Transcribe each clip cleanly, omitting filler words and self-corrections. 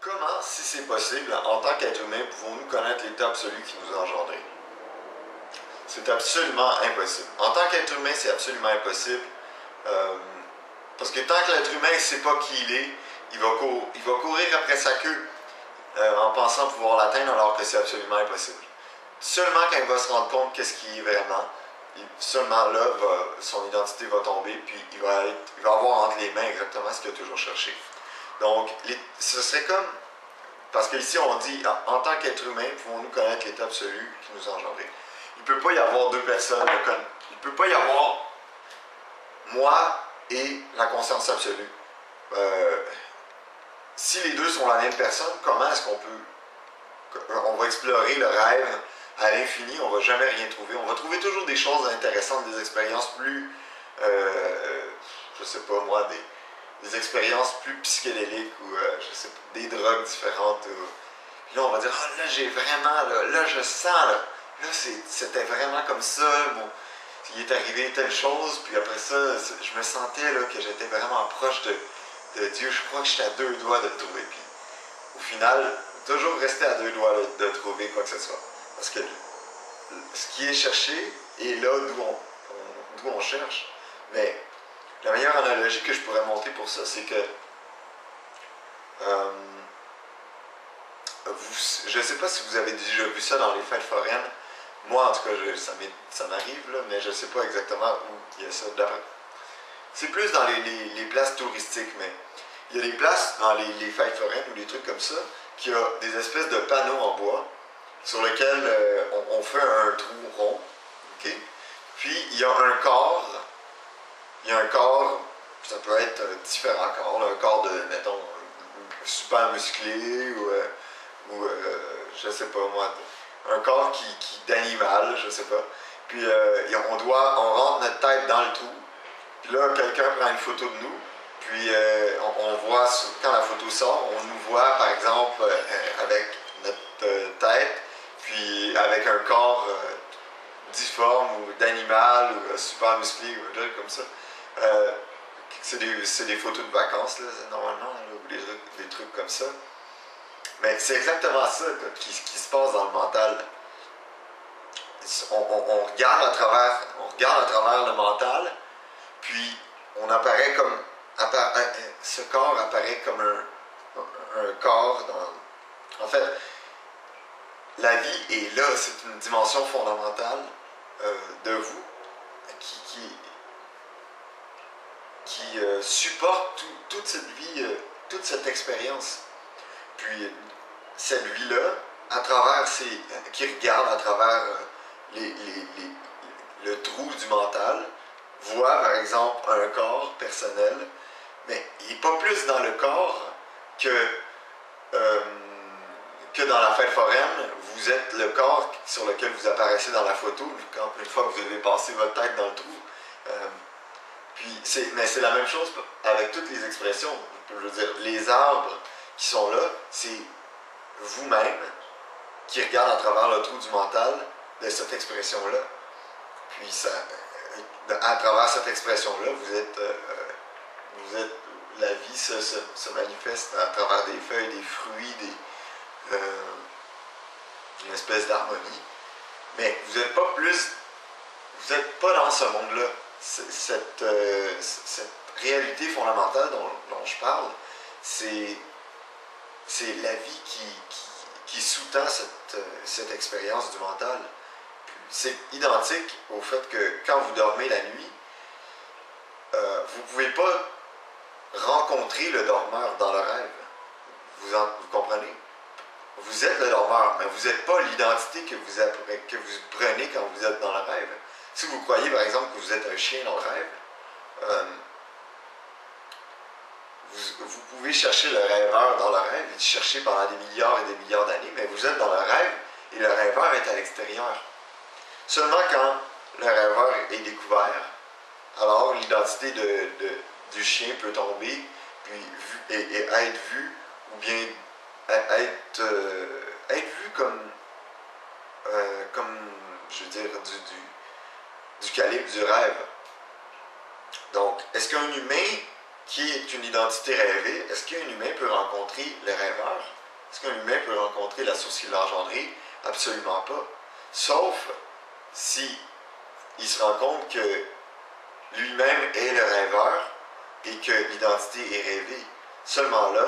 Comment, si c'est possible, en tant qu'être humain, pouvons-nous connaître l'état absolu qui nous a engendrés? C'est absolument impossible. En tant qu'être humain, c'est absolument impossible. Euh, Parce que tant que l'être humain ne sait pas qui il est, il va courir après sa queue en pensant pouvoir l'atteindre alors que c'est absolument impossible. Seulement quand il va se rendre compte qu'est-ce qu'il est vraiment, seulement là, son identité va tomber, puis il va avoir entre les mains exactement ce qu'il a toujours cherché. Donc, ce serait comme, parce qu'ici on dit, en tant qu'être humain, pouvons-nous connaître l'état absolu qui nous a engendrés. Il ne peut pas y avoir deux personnes, il ne peut pas y avoir moi et la conscience absolue. Si les deux sont la même personne, comment est-ce qu'on peut... On va explorer le rêve à l'infini, on ne va jamais rien trouver. On va trouver toujours des choses intéressantes, des expériences plus... je sais pas moi, des expériences plus psychédéliques ou je sais pas, des drogues différentes. Puis là, on va dire, ah là, j'ai vraiment, là, je sens, là c'était vraiment comme ça, il est arrivé telle chose, puis après ça, je me sentais là, que j'étais vraiment proche de Dieu. Je crois que j'étais à deux doigts de le trouver. Puis au final, toujours rester à deux doigts de trouver quoi que ce soit. Parce que ce qui est cherché est là d'où on cherche. Mais la meilleure analogie que je pourrais montrer pour ça, c'est que je ne sais pas si vous avez déjà vu ça dans les fêtes foraines. Moi, en tout cas, ça m'arrive, là, mais je ne sais pas exactement où il y a ça. C'est plus dans les places touristiques, mais il y a des places dans les fêtes foraines ou des trucs comme ça qui a des espèces de panneaux en bois sur lesquels on fait un trou rond. Okay? Puis, il y a un corps. Il y a un corps, ça peut être différents corps, là, un corps de, mettons, super musclé ou je sais pas moi, un corps d'animal, je sais pas. Puis on rentre notre tête dans le trou. Puis là, quelqu'un prend une photo de nous. Puis on voit, quand la photo sort, on nous voit par exemple avec notre tête, puis avec un corps difforme ou d'animal ou super musclé ou un truc comme ça. C'est des photos de vacances, là, normalement, là, ou des trucs comme ça. Mais c'est exactement ça qui se passe dans le mental. On regarde à travers le mental, puis on apparaît comme... ce corps apparaît comme un corps dans... En fait, la vie est là, c'est une dimension fondamentale de vous qui supporte toute cette vie, toute cette expérience. Puis cette vie-là, qui regarde à travers le trou du mental, voit par exemple un corps personnel, mais il n'est pas plus dans le corps que dans la fête foraine. Vous êtes le corps sur lequel vous apparaissez dans la photo, une fois que vous avez passé votre tête dans le trou. Mais c'est la même chose avec toutes les expressions. Je veux dire, les arbres qui sont là, c'est vous-même qui regarde à travers le trou du mental de cette expression-là. Puis à travers cette expression-là, la vie se manifeste à travers des feuilles, des fruits, une espèce d'harmonie. Mais vous n'êtes pas dans ce monde-là. Cette réalité fondamentale dont je parle, c'est la vie qui sous-tend cette expérience du mental. C'est identique au fait que quand vous dormez la nuit, vous ne pouvez pas rencontrer le dormeur dans le rêve. Vous comprenez? Vous êtes le dormeur, mais vous n'êtes pas l'identité que vous prenez quand vous êtes dans le rêve. Si vous croyez par exemple que vous êtes un chien dans le rêve, vous pouvez chercher le rêveur dans le rêve et le chercher pendant des milliards et des milliards d'années, mais vous êtes dans le rêve et le rêveur est à l'extérieur. Seulement quand le rêveur est découvert, alors l'identité du chien peut tomber et être vue, ou bien être vue comme je veux dire, du calibre du rêve. Donc, est-ce qu'un humain qui est une identité rêvée, est-ce qu'un humain peut rencontrer le rêveur? Est-ce qu'un humain peut rencontrer la source qui l'a engendré? Absolument pas. Sauf si il se rend compte que lui-même est le rêveur et que l'identité est rêvée. Seulement là,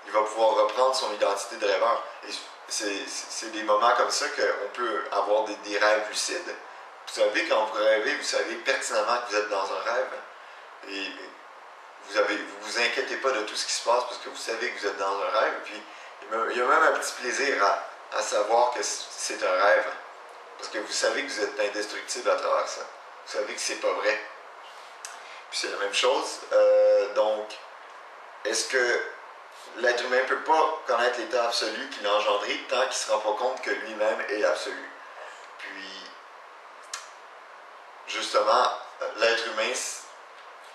il va pouvoir reprendre son identité de rêveur. Et c'est des moments comme ça qu'on peut avoir des rêves lucides. Vous savez, quand vous rêvez, vous savez pertinemment que vous êtes dans un rêve. Et vous inquiétez pas de tout ce qui se passe parce que vous savez que vous êtes dans un rêve. Puis il y a même un petit plaisir à savoir que c'est un rêve. Parce que vous savez que vous êtes indestructible à travers ça. Vous savez que c'est pas vrai. Puis c'est la même chose. Donc, est-ce que l'être humain ne peut pas connaître l'état absolu qu'il a engendré tant qu'il ne se rend pas compte que lui-même est l'absolu? Puis, justement, l'être humain,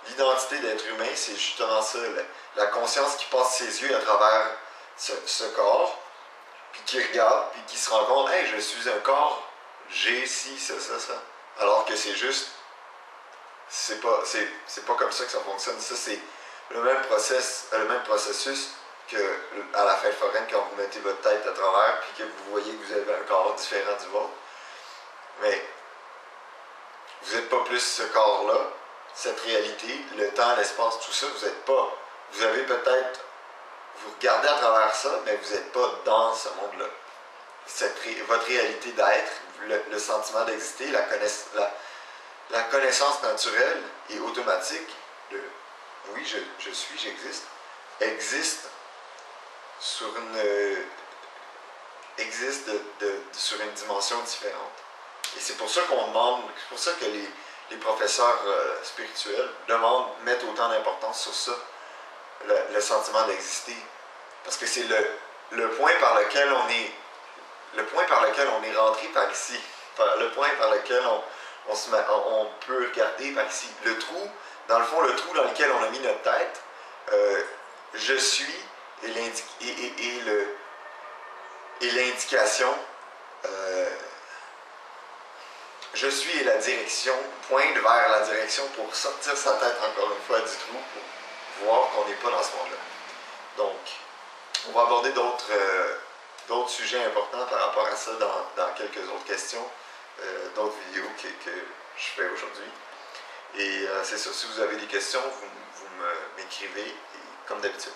l'identité d'être humain, c'est justement ça, la conscience qui passe ses yeux à travers ce corps, puis qui regarde, puis qui se rend compte, hey, je suis un corps, j'ai ci, ça. Alors que c'est juste, c'est pas comme ça que ça fonctionne. Ça, c'est le même processus que à la fête foraine quand vous mettez votre tête à travers, puis que vous voyez que vous avez un corps différent du vôtre. Mais vous n'êtes pas plus ce corps-là, cette réalité, le temps, l'espace, tout ça, vous n'êtes pas. Vous avez peut-être, vous regardez à travers ça, mais vous n'êtes pas dans ce monde-là. Votre réalité d'être, le sentiment d'exister, la connaissance naturelle et automatique de oui, je suis, j'existe, existe sur sur une dimension différente. Et c'est pour ça qu'on demande, c'est pour ça que les professeurs spirituels mettent autant d'importance sur ça, le sentiment d'exister. Parce que c'est le point par lequel on est rentré par ici, le point par lequel on peut regarder par ici. Le trou, dans le fond, le trou dans lequel on a mis notre tête, je suis et l'indication, je suis et la direction pointe vers la direction pour sortir sa tête encore une fois du trou pour voir qu'on n'est pas dans ce monde-là. Donc, on va aborder d'autres sujets importants par rapport à ça dans quelques autres questions, d'autres vidéos que je fais aujourd'hui. Et c'est ça, si vous avez des questions, vous m'écrivez, comme d'habitude.